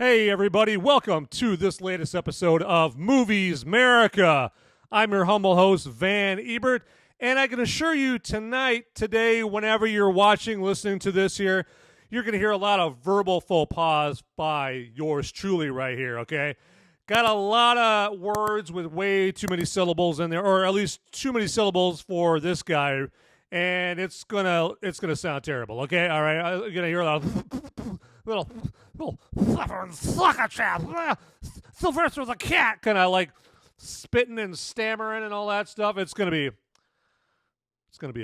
Hey, everybody, welcome to this latest episode of MoviesMerica. I'm your humble host, Van Ebert, and I can assure you today, whenever you're watching, listening to this here, you're going to hear a lot of verbal faux pas by yours truly right here, okay? Got a lot of words with way too many syllables in there, or at least too many syllables for this guy, and it's gonna sound terrible, okay? All right, you're gonna hear a lot of little Sylvester the cat, kind of like spitting and stammering and all that stuff. It's gonna be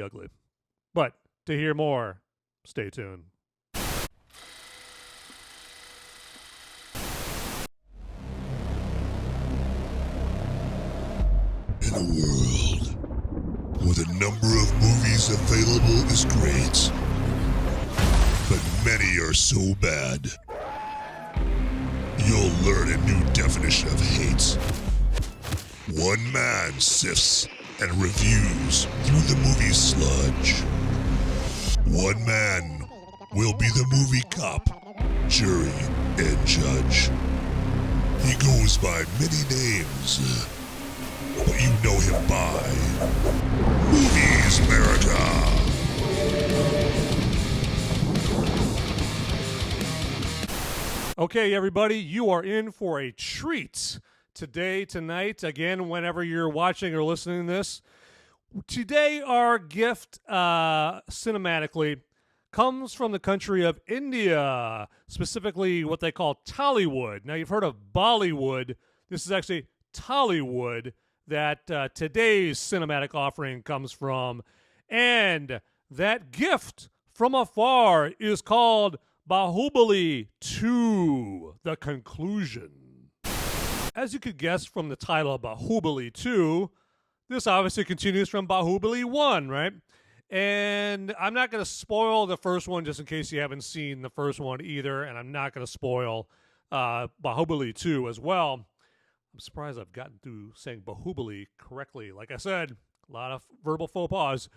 ugly. But to hear more, stay tuned. In a world where the number of movies available is great, but many are so bad, you'll learn a new definition of hate. One man sifts and reviews through the movie sludge. One man will be the movie cop, jury, and judge. He goes by many names, but you know him by MoviesMerica. Okay, everybody, you are in for a treat tonight, again, whenever you're watching or listening to this. Today, our gift, cinematically, comes from the country of India, specifically what they call Tollywood. Now, you've heard of Bollywood. This is actually Tollywood that today's cinematic offering comes from. And that gift from afar is called Baahubali 2, The Conclusion. As you could guess from the title of Baahubali 2, this obviously continues from Baahubali 1, right? And I'm not going to spoil the first one just in case you haven't seen the first one either, and I'm not going to spoil Baahubali 2 as well. I'm surprised I've gotten through saying Baahubali correctly. Like I said, a lot of verbal faux pas.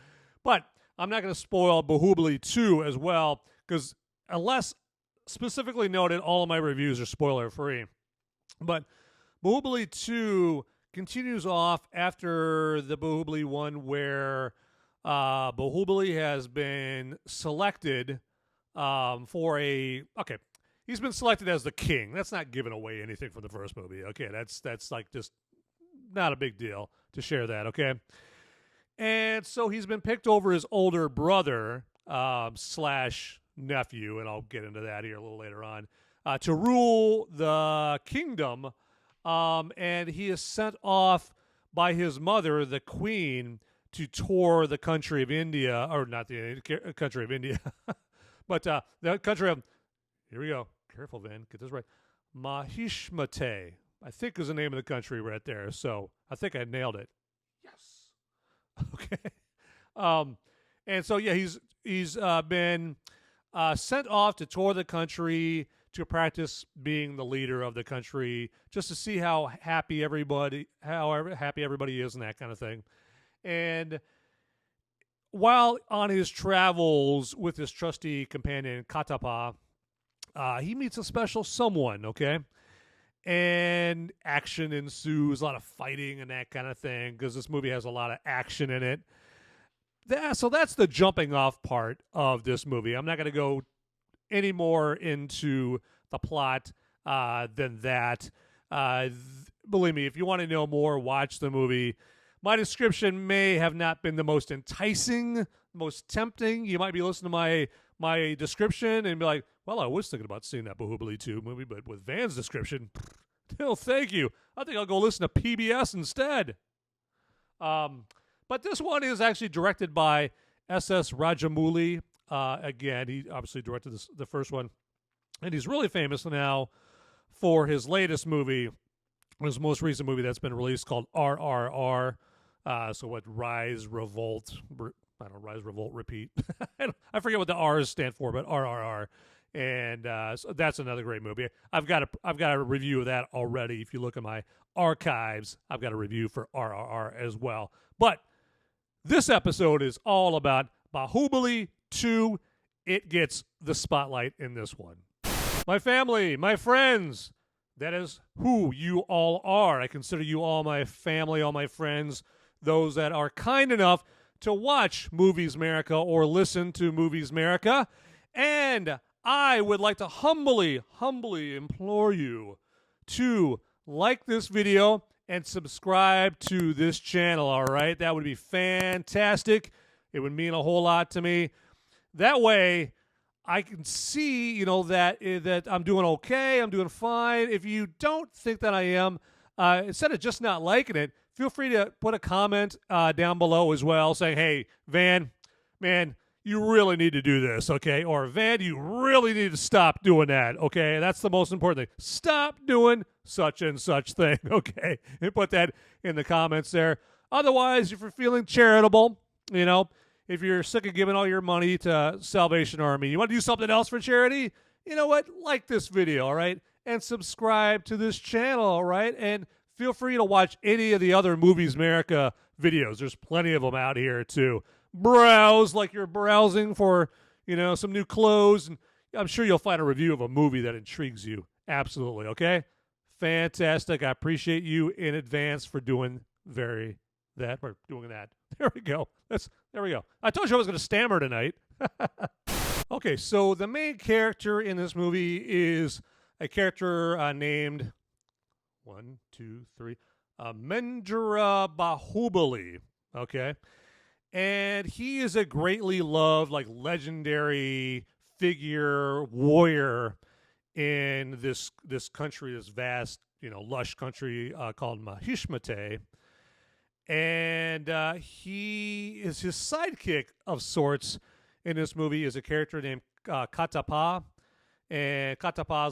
But I'm not going to spoil Baahubali 2 as well, because unless specifically noted, all of my reviews are spoiler-free. But Baahubali 2 continues off after the Baahubali 1, where Baahubali has been selected for a... Okay, he's been selected as the king. That's not giving away anything from the first movie. Okay, that's like just not a big deal to share that, okay? And so he's been picked over his older brother slash nephew, and I'll get into that here a little later on, to rule the kingdom, and he is sent off by his mother, the queen, to tour the country of India, or not the country of India, but the country of, here we go, careful, Van, get this right, Mahishmati, I think is the name of the country right there, so I think I nailed it. Yes. Okay. And so, yeah, he's been sent off to tour the country to practice being the leader of the country, just to see how happy everybody is and that kind of thing. And while on his travels with his trusty companion Katapa, he meets a special someone, okay? And action ensues, a lot of fighting and that kind of thing, because this movie has a lot of action in it. So that's the jumping off part of this movie. I'm not going to go any more into the plot than that. Believe me, if you want to know more, watch the movie. My description may have not been the most enticing, most tempting. You might be listening to my description and be like, well, I was thinking about seeing that Baahubali 2 movie, but with Van's description, no, thank you. I think I'll go listen to PBS instead. But this one is actually directed by S.S. Rajamouli. Again, he obviously directed the first one. And he's really famous now for his latest movie, his most recent movie that's been released called RRR. So what, Rise, Revolt, Rise, Revolt, Repeat. I forget what the R's stand for, but RRR. And so that's another great movie. I've got a review of that already. If you look at my archives, I've got a review for RRR as well. But this episode is all about Baahubali 2. It gets the spotlight in this one. My family, my friends. That is who you all are. I consider you all my family, all my friends, those that are kind enough to watch MoviesMerica or listen to MoviesMerica. And I would like to humbly implore you to like this video and subscribe to this channel, all right? That would be fantastic. It would mean a whole lot to me. That way, I can see, that I'm doing okay, I'm doing fine. If you don't think that I am, instead of just not liking it, feel free to put a comment down below as well saying, hey, Van, man, you really need to do this, okay? Or, Van, you really need to stop doing that, okay? That's the most important thing. Stop doing such and such thing, okay? And put that in the comments there. Otherwise, if you're feeling charitable, if you're sick of giving all your money to Salvation Army, you want to do something else for charity, you know what? Like this video, all right? And subscribe to this channel, all right? And feel free to watch any of the other MoviesMerica videos. There's plenty of them out here to browse like you're browsing for, some new clothes. And I'm sure you'll find a review of a movie that intrigues you. Absolutely, okay? Fantastic. I appreciate you in advance for doing that. There we go. There we go. I told you I was going to stammer tonight. Okay, so the main character in this movie is a character named Mendra Baahubali. Okay, and he is a greatly loved, legendary figure warrior in this country, this vast, lush country called Mahishmati. And he is his sidekick of sorts in this movie is a character named Katapa. And Katapa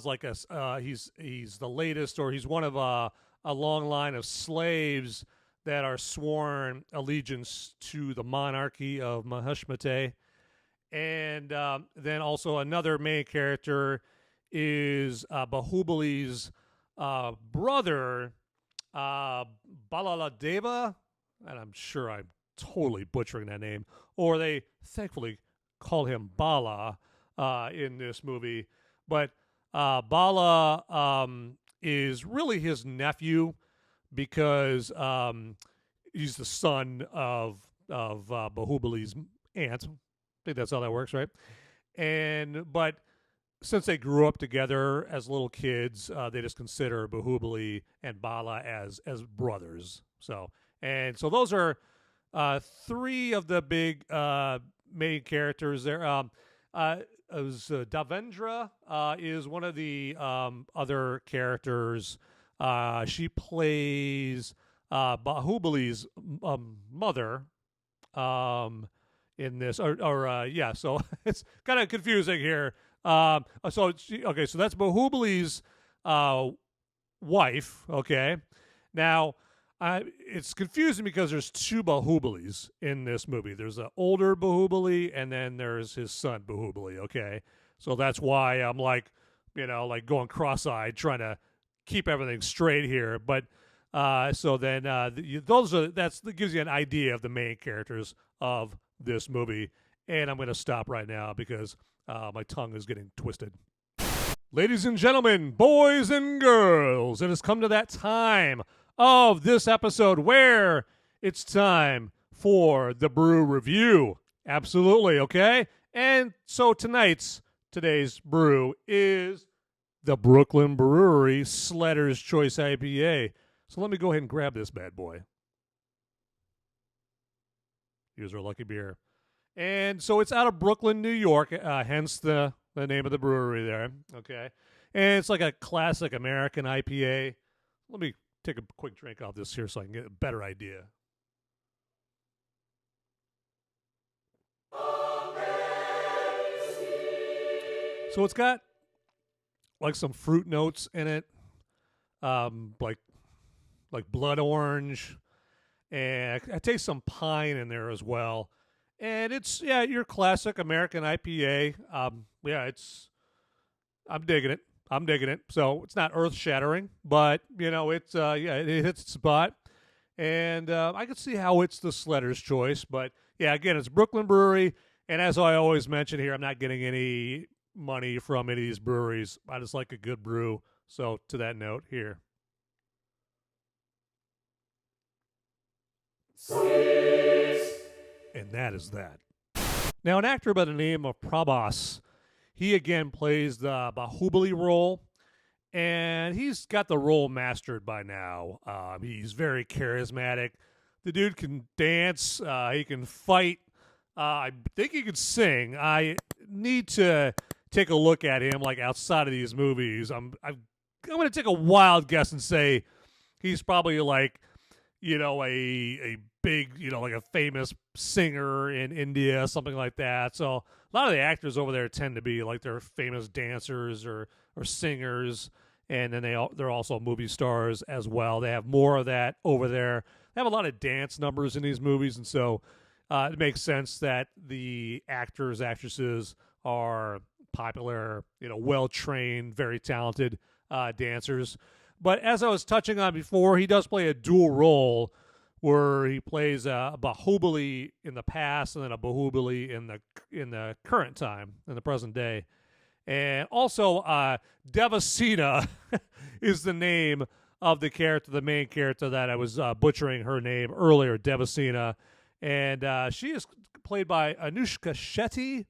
is he's the latest, or he's one of a long line of slaves that are sworn allegiance to the monarchy of Mahishmati. And then also another main character is Bahubali's brother, Balaladeva, and I'm sure I'm totally butchering that name, or they thankfully call him Bala in this movie. But Bala is really his nephew because he's the son of Bahubali's aunt. I think that's how that works, right? But since they grew up together as little kids, they just consider Bahubali and Bala as brothers. So those are three of the big main characters there. Davendra is one of the other characters. She plays Bahubali's mother in this. So it's kind of confusing here. So that's Bahubali's wife. Okay, now it's confusing because there's two Bahubalis in this movie. There's an older Bahubali, and then there's his son Bahubali. Okay, so that's why I'm going cross-eyed trying to keep everything straight here. But that gives you an idea of the main characters of this movie. And I'm going to stop right now because my tongue is getting twisted. Ladies and gentlemen, boys and girls, it has come to that time of this episode where it's time for the brew review. Absolutely, okay? And so today's brew is the Brooklyn Brewery Sledder's Choice IPA. So let me go ahead and grab this bad boy. Here's our lucky beer. And so it's out of Brooklyn, New York, hence the name of the brewery there, okay? And it's like a classic American IPA. Let me take a quick drink off this here so I can get a better idea. So it's got some fruit notes in it, like blood orange, and I taste some pine in there as well. And it's your classic American IPA. I'm digging it. So it's not earth shattering, but it's it hits its spot. And I can see how it's the Sledder's Choice, but again, it's Brooklyn Brewery. And as I always mention here, I'm not getting any money from any of these breweries. I just like a good brew. So to that note, here. And that is that. Now, an actor by the name of Prabhas, he again plays the Baahubali role, and he's got the role mastered by now. He's very charismatic. The dude can dance. He can fight. I think he can sing. I need to take a look at him like outside of these movies. I'm going to take a wild guess and say he's probably like, a big, like a famous singer in India, something like that. So a lot of the actors over there tend to be like they're famous dancers or singers, and then they're also movie stars as well. They have more of that over there. They have a lot of dance numbers in these movies, and so it makes sense that the actors, actresses are popular, well-trained, very talented dancers. But as I was touching on before, he does play a dual role where he plays a Baahubali in the past and then a Baahubali in the current time, in the present day. And also, Devasena is the name of the character, the main character that I was butchering her name earlier, Devasena. And she is played by Anushka Shetty.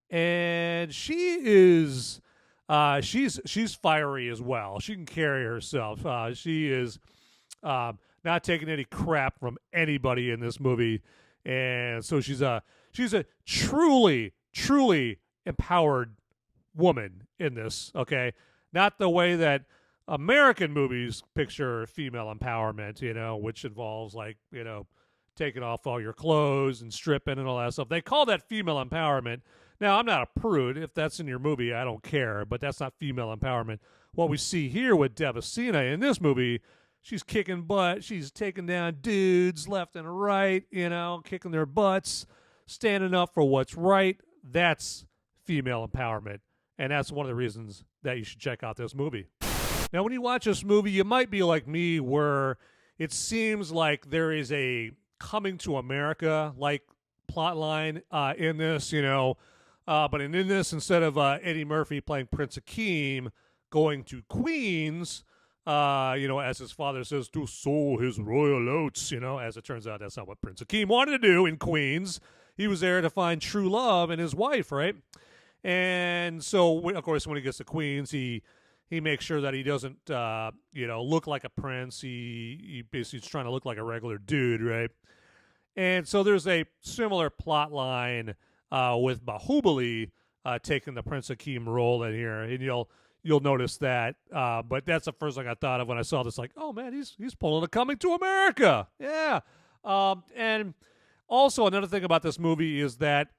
And she is... she's fiery as well. She can carry herself. She is not taking any crap from anybody in this movie, and so she's a truly empowered woman in this. Okay, not the way that American movies picture female empowerment. Which involves like taking off all your clothes and stripping and all that stuff. They call that female empowerment. Now, I'm not a prude. If that's in your movie, I don't care, but that's not female empowerment. What we see here with Devasena in this movie, she's kicking butt. She's taking down dudes left and right, kicking their butts, standing up for what's right. That's female empowerment, and that's one of the reasons that you should check out this movie. Now, when you watch this movie, you might be like me where it seems like there is a coming to America-like plot line in this, but in this, instead of Eddie Murphy playing Prince Akeem going to Queens, as his father says, to sow his royal oats, as it turns out, that's not what Prince Akeem wanted to do in Queens. He was there to find true love and his wife, right? And so, of course, when he gets to Queens, he makes sure that he doesn't, look like a prince. He basically is trying to look like a regular dude, right? And so there's a similar plot line with Baahubali taking the Prince Akeem role in here, and you'll notice that. But that's the first thing I thought of when I saw this. Like, oh man, he's pulling a Coming to America, yeah. And also another thing about this movie is that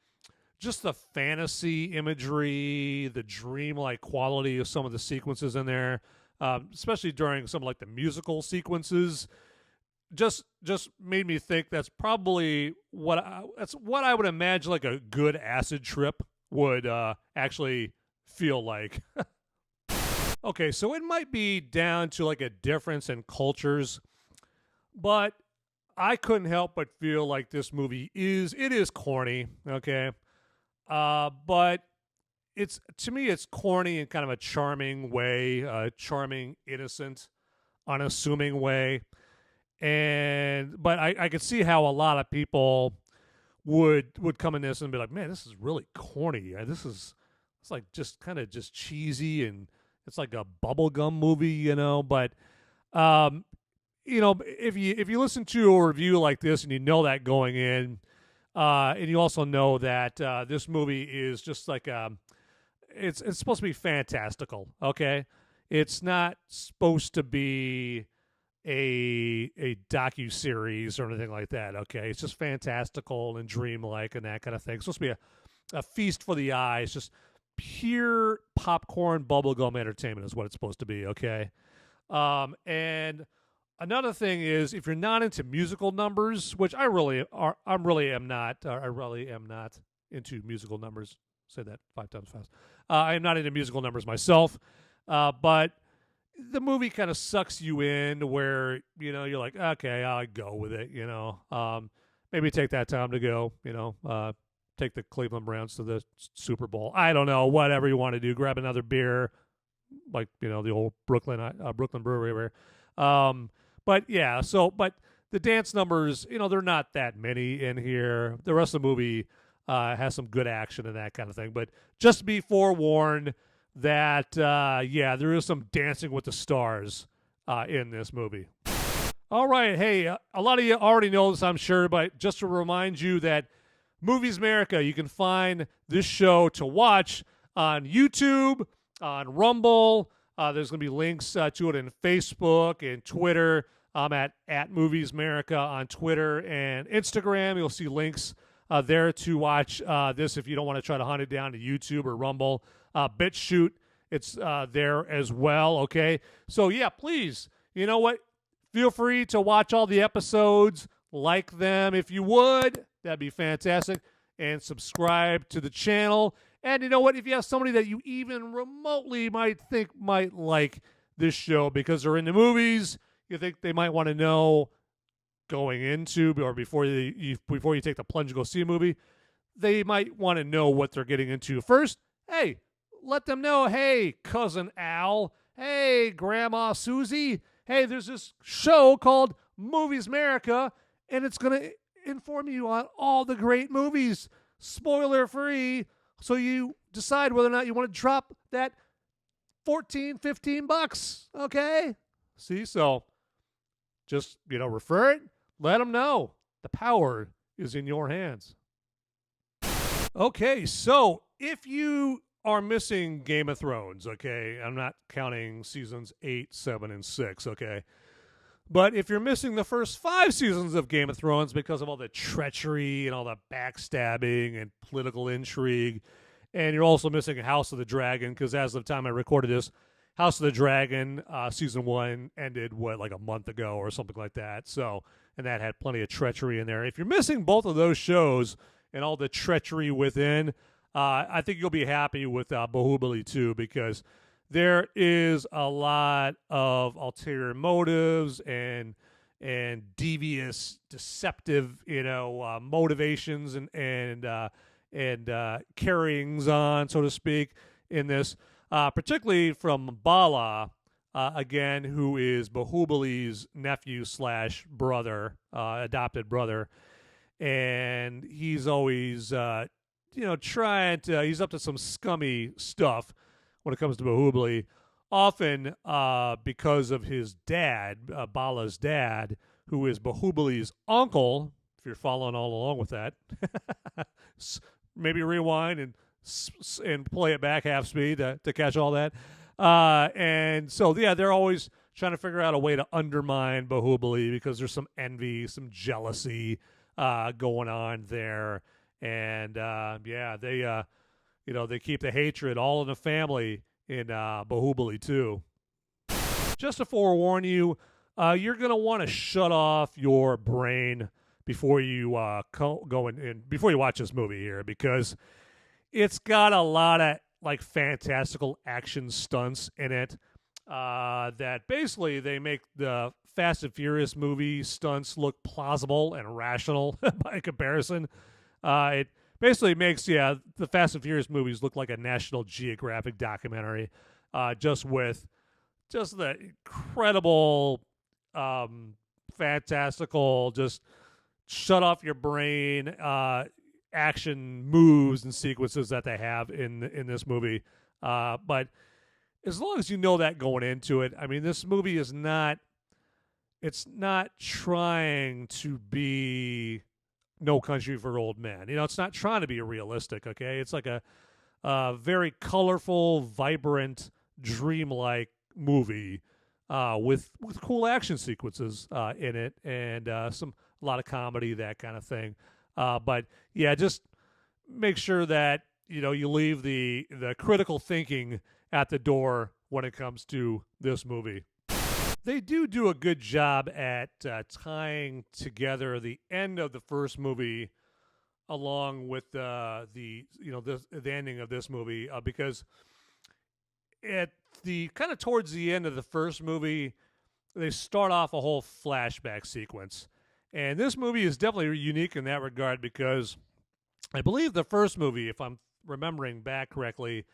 just the fantasy imagery, the dreamlike quality of some of the sequences in there, especially during some like the musical sequences. Just made me think that's probably what I would imagine like a good acid trip would actually feel like. Okay, so it might be down to like a difference in cultures, but I couldn't help but feel like this movie is corny, okay? But to me it's corny in kind of a charming way, a charming, innocent, unassuming way. But I could see how a lot of people would come in this and be like, man, this is really corny. It's like just kind of just cheesy, and it's like a bubblegum movie, But if you listen to a review like this and you know that going in, and you also know that this movie is just like it's supposed to be fantastical. Okay, it's not supposed to be a docu-series or anything like that, okay? It's just fantastical and dreamlike and that kind of thing. It's supposed to be a feast for the eyes, just pure popcorn bubblegum entertainment is what it's supposed to be, okay? And another thing is, if you're not into musical numbers, which I really am not into musical numbers. Say that 5 times fast. I am not into musical numbers myself, but the movie kind of sucks you in where, you're like, okay, I'll go with it, maybe take that time to go, take the Cleveland Browns to the Super Bowl. I don't know, whatever you want to do. Grab another beer, like, the old Brooklyn Brewery over here. But yeah, but the dance numbers, they're not that many in here. The rest of the movie has some good action and that kind of thing. But just be forewarned that, there is some dancing with the stars in this movie. All right, hey, a lot of you already know this, I'm sure, but just to remind you that MoviesMerica, you can find this show to watch on YouTube, on Rumble. There's going to be links to it in Facebook and Twitter. I'm at MoviesMerica on Twitter and Instagram. You'll see links there to watch this if you don't want to try to hunt it down to YouTube or Rumble. BitChute, it's there as well, okay? So, yeah, please, you know what? Feel free to watch all the episodes, like them if you would. That'd be fantastic. And subscribe to the channel. And you know what? If you have somebody that you even remotely might think might like this show because they're into movies, you think they might want to know going into or before you take the plunge to go see a movie, they might want to know what they're getting into first. Hey, let them know, hey, Cousin Al, hey, Grandma Susie, hey, there's this show called MoviesMerica, and it's going to inform you on all the great movies, spoiler-free, so you decide whether or not you want to drop that $14-15, okay? See, so just, refer it, let them know. The power is in your hands. Okay, so if you are missing Game of Thrones, okay, I'm not counting seasons 8, 7, and 6, okay, but if you're missing the first 5 seasons of Game of Thrones because of all the treachery and all the backstabbing and political intrigue, and you're also missing House of the Dragon, because as of the time I recorded this, House of the Dragon season 1 ended, like a month ago or something like that, so, and that had plenty of treachery in there. If you're missing both of those shows and all the treachery within, I think you'll be happy with Baahubali 2, because there is a lot of ulterior motives and devious, deceptive, motivations and carryings on, so to speak, in this, particularly from Bala, again, who is Bahubali's nephew / brother, adopted brother, and he's always trying to, he's up to some scummy stuff when it comes to Baahubali, often because of his dad, Bala's dad, who is Bahubali's uncle, if you're following all along with that. Maybe rewind and play it back half speed to catch all that. And so, yeah, they're always trying to figure out a way to undermine Baahubali because there's some envy, some jealousy going on there. And they keep the hatred all in the family in Baahubali too. Just to forewarn you, you're gonna want to shut off your brain before you go in before you watch this movie here, because it's got a lot of fantastical action stunts in it that basically they make the Fast and Furious movie stunts look plausible and rational by comparison. It basically makes, the Fast and Furious movies look like a National Geographic documentary, just with just the incredible, fantastical, just shut off your brain action moves and sequences that they have in this movie. But as long as you know that going into it, I mean, this movie is not, it's not trying to be No Country for Old Men. It's not trying to be realistic, okay? It's like a very colorful, vibrant, dreamlike movie with cool action sequences in it, and a lot of comedy, that kind of thing. But yeah, just make sure that you leave the critical thinking at the door when it comes to this movie. They do a good job at tying together the end of the first movie along with the ending of this movie, because at the kind of towards the end of the first movie, they start off a whole flashback sequence. And this movie is definitely unique in that regard, because I believe the first movie, if I'm remembering back correctly,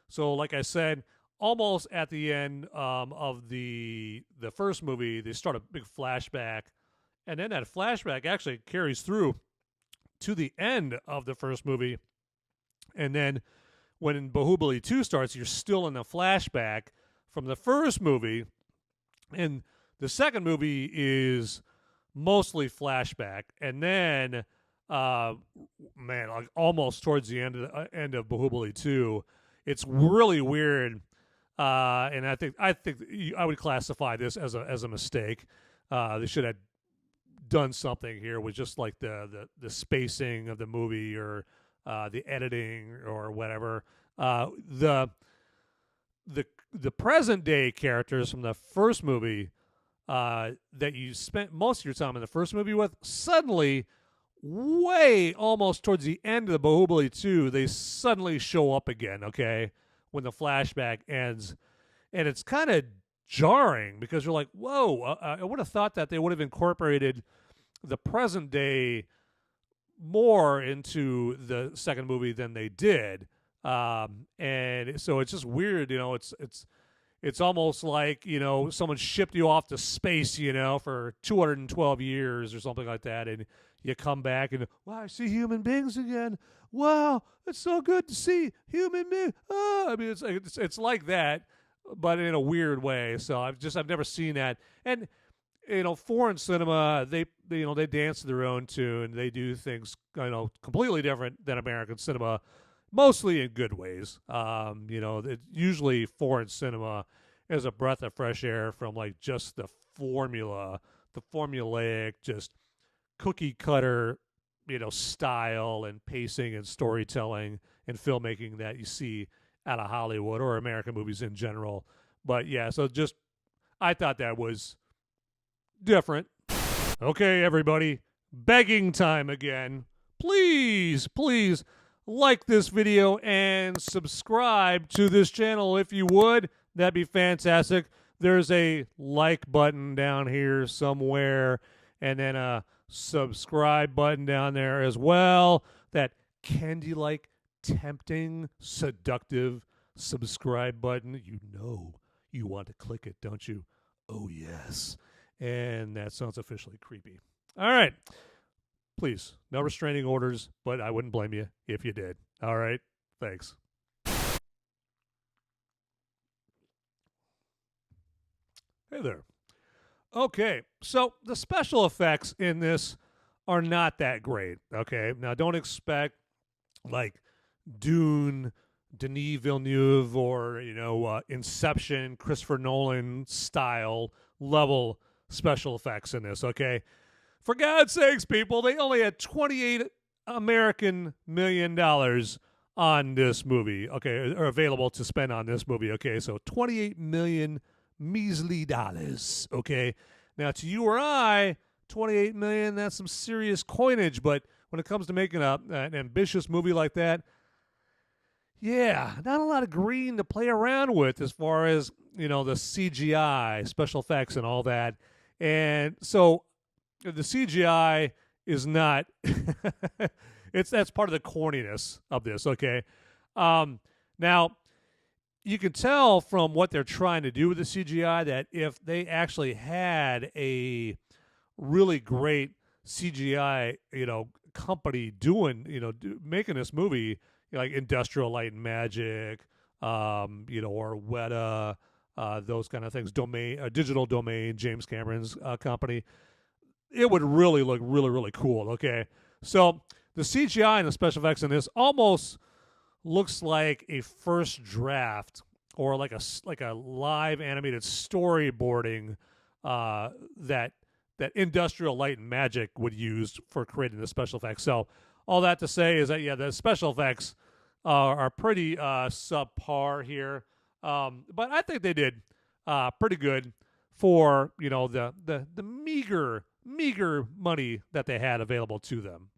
so like I said, almost at the end of the first movie, they start a big flashback, and then that flashback actually carries through to the end of the first movie, and then when Baahubali 2 starts, you're still in the flashback from the first movie, and the second movie is mostly flashback, and then like almost towards the end of Baahubali 2, it's really weird, and I think I would classify this as a mistake. They should have done something here with just like the spacing of the movie, or the editing, or whatever. The present day characters from the first movie that you spent most of your time in the first movie with, suddenly, way almost towards the end of the Baahubali 2, they suddenly show up again, okay, when the flashback ends. And it's kind of jarring because you're like, whoa, I would have thought that they would have incorporated the present day more into the second movie than they did. And so it's just weird, it's almost like, someone shipped you off to space, for 212 years or something like that, and you come back and, wow, I see human beings again. Wow, it's so good to see human beings. Oh, I mean, it's like that, but in a weird way. So I've never seen that. And foreign cinema, they dance to their own tune. They do things, completely different than American cinema, mostly in good ways. Usually foreign cinema is a breath of fresh air from like just the formulaic, just cookie cutter, style and pacing and storytelling and filmmaking that you see out of Hollywood or American movies in general. But yeah, so just I thought that was different. Okay, everybody, begging time again. Please like this video and subscribe to this channel if you would. That'd be fantastic. There's a like button down here somewhere, and then a subscribe button down there as well. That candy-like, tempting, seductive subscribe button. You want to click it, don't you? Oh, yes. And that sounds officially creepy. All right. Please, no restraining orders, but I wouldn't blame you if you did. All right? Thanks. Hey there. Okay, so the special effects in this are not that great, okay? Now, don't expect, like, Dune, Denis Villeneuve, or, Inception, Christopher Nolan style level special effects in this, okay? For God's sakes, people, they only had $28 American million on this movie, okay, or available to spend on this movie, okay? So 28 million measly dollars, okay? Now, to you or I, 28 million, that's some serious coinage, but when it comes to making an ambitious movie like that, yeah, not a lot of green to play around with as far as, the CGI, special effects and all that. And so the CGI is not that's part of the corniness of this, okay? Now, you can tell from what they're trying to do with the CGI that if they actually had a really great CGI, company doing, making this movie, like Industrial Light and Magic, or Weta, those kind of things, Digital Domain, James Cameron's company, it would really look really, really cool, okay? So the CGI and the special effects in this almost looks like a first draft or like a live animated storyboarding that Industrial Light and Magic would use for creating the special effects. So all that to say is that, yeah, the special effects are pretty subpar here. But I think they did pretty good for, the meager money that they had available to them.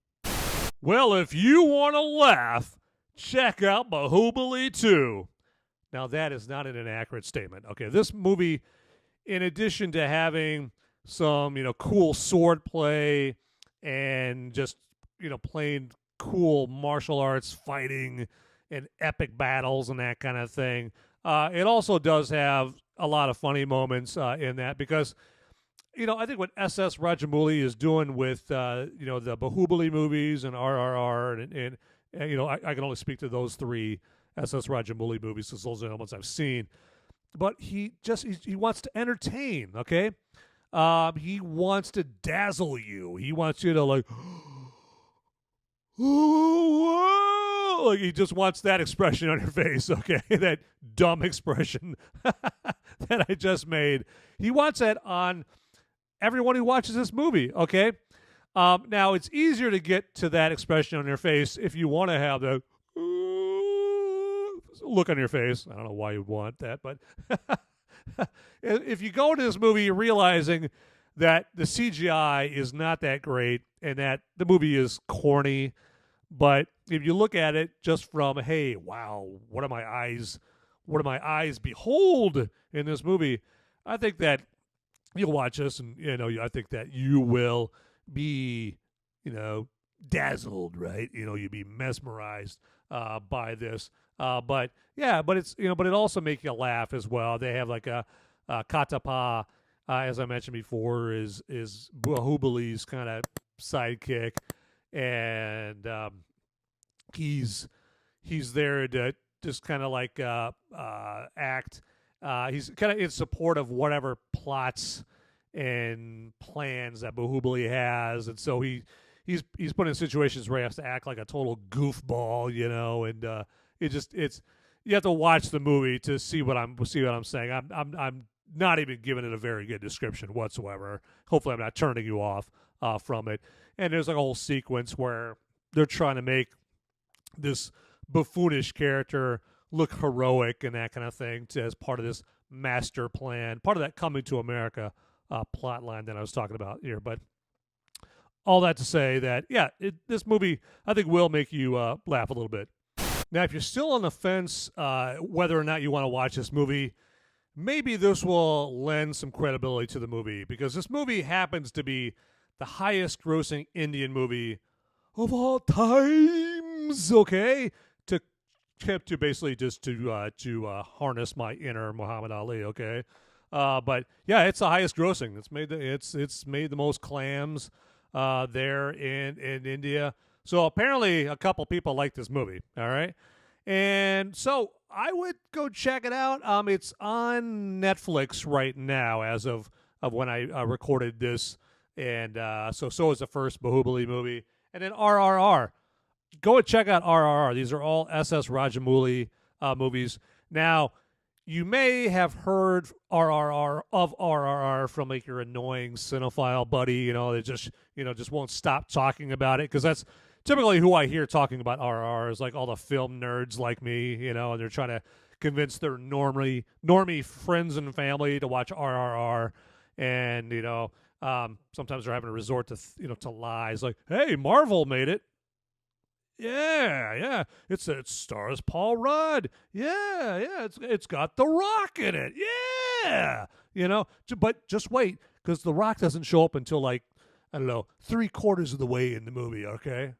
Well, if you want to laugh, check out Baahubali 2. Now, that is not an inaccurate statement. Okay, this movie, in addition to having some, cool sword play and just, plain cool martial arts fighting and epic battles and that kind of thing. It also does have a lot of funny moments in that because, I think what SS Rajamouli is doing with, the Baahubali movies and RRR and I can only speak to those 3 SS Rajamouli movies because those are the ones I've seen. But he wants to entertain, okay? He wants to dazzle you. He wants you to like, whoa! Like he just wants that expression on your face, okay? That dumb expression that I just made. He wants that on everyone who watches this movie, okay? Now, it's easier to get to that expression on your face if you want to have the look on your face. I don't know why you'd want that, but if you go into this movie realizing that the CGI is not that great and that the movie is corny, but if you look at it just from, hey, wow, what do my eyes behold in this movie, I think that you'll watch this and, I think that you will be, dazzled, right? You'll be mesmerized by this. But it's, but it also makes you laugh as well. They have like a Katapa, as I mentioned before, is Baahubali's kind of sidekick, and he's there to just kind of like act. He's kind of in support of whatever plots and plans that Baahubali has, and so he's put in situations where he has to act like a total goofball, and it's you have to watch the movie to see what I'm saying. I'm not even giving it a very good description whatsoever. Hopefully, I'm not turning you off from it. And there's like a whole sequence where they're trying to make this buffoonish character look heroic and that kind of thing as part of this master plan, part of that Coming to America plot line that I was talking about here. But all that to say that, this movie, I think, will make you laugh a little bit. Now, if you're still on the fence whether or not you want to watch this movie, maybe this will lend some credibility to the movie, because this movie happens to be the highest grossing Indian movie of all times, okay? To basically just to harness my inner Muhammad Ali, okay? But yeah, it's the highest grossing. It's made the most clams there in India. So apparently a couple people like this movie, all right? And so I would go check it out. It's on Netflix right now as of when I recorded this. And so is the first Baahubali movie. And then RRR. Go and check out RRR. These are all SS Rajamouli movies. Now, you may have heard RRR from like your annoying cinephile buddy, that just won't stop talking about it, because that's typically who I hear talking about RRR is like all the film nerds like me, and they're trying to convince their normie friends and family to watch RRR, and sometimes they're having to resort to to lies like, hey, Marvel made it. Yeah, it stars Paul Rudd. Yeah, it's got The Rock in it. Yeah, but just wait, because The Rock doesn't show up until like, I don't know, 3/4 of the way in the movie. Okay,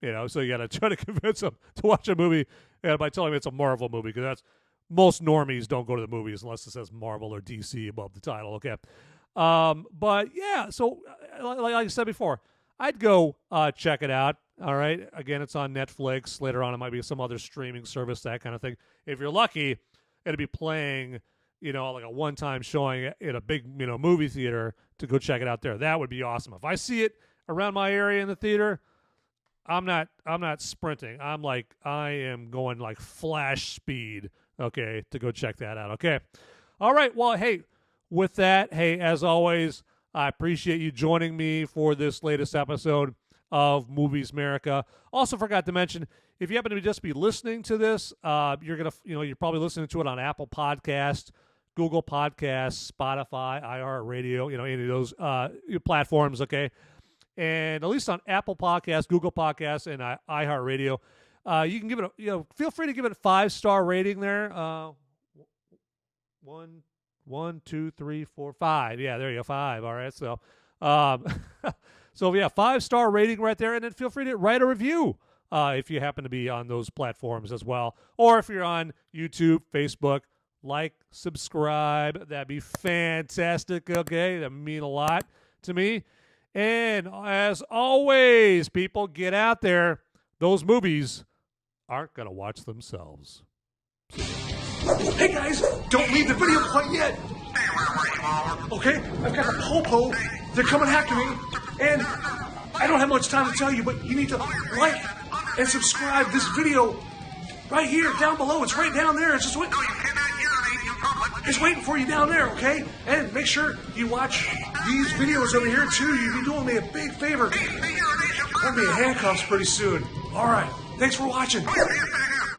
so you got to try to convince them to watch a movie by telling them it's a Marvel movie, because most normies don't go to the movies unless it says Marvel or DC above the title. Okay, but yeah, so like I said before, I'd go check it out. All right. Again, it's on Netflix. Later on, it might be some other streaming service, that kind of thing. If you're lucky, it'll be playing, like a one-time showing in a big, movie theater to go check it out there. That would be awesome. If I see it around my area in the theater, I'm not sprinting. I am going like flash speed, okay, to go check that out. Okay. All right. Well, hey, with that, as always, I appreciate you joining me for this latest episode of MoviesMerica. Also forgot to mention, if you happen to just be listening to this, you're probably listening to it on Apple Podcasts, Google Podcasts, Spotify, iHeartRadio, any of those platforms, okay? And at least on Apple Podcasts, Google Podcasts, and iHeartRadio, you can give it feel free to give it a 5-star rating there. 1, 2, 3, 4, 5. Yeah, there you go, 5. All right, so So yeah, 5-star rating right there, and then feel free to write a review if you happen to be on those platforms as well. Or if you're on YouTube, Facebook, like, subscribe. That'd be fantastic, okay? That would mean a lot to me. And as always, people, get out there. Those movies aren't going to watch themselves. Hey guys, don't leave the video quite yet. Okay, I've got the popo. They're coming after me. And I don't have much time to tell you, but you need to like and subscribe this video right here, down below. It's right down there. It's just waiting. It's waiting for you down there, okay? And make sure you watch these videos over here too. You'll be doing me a big favor. I'll be in handcuffs pretty soon. All right. Thanks for watching.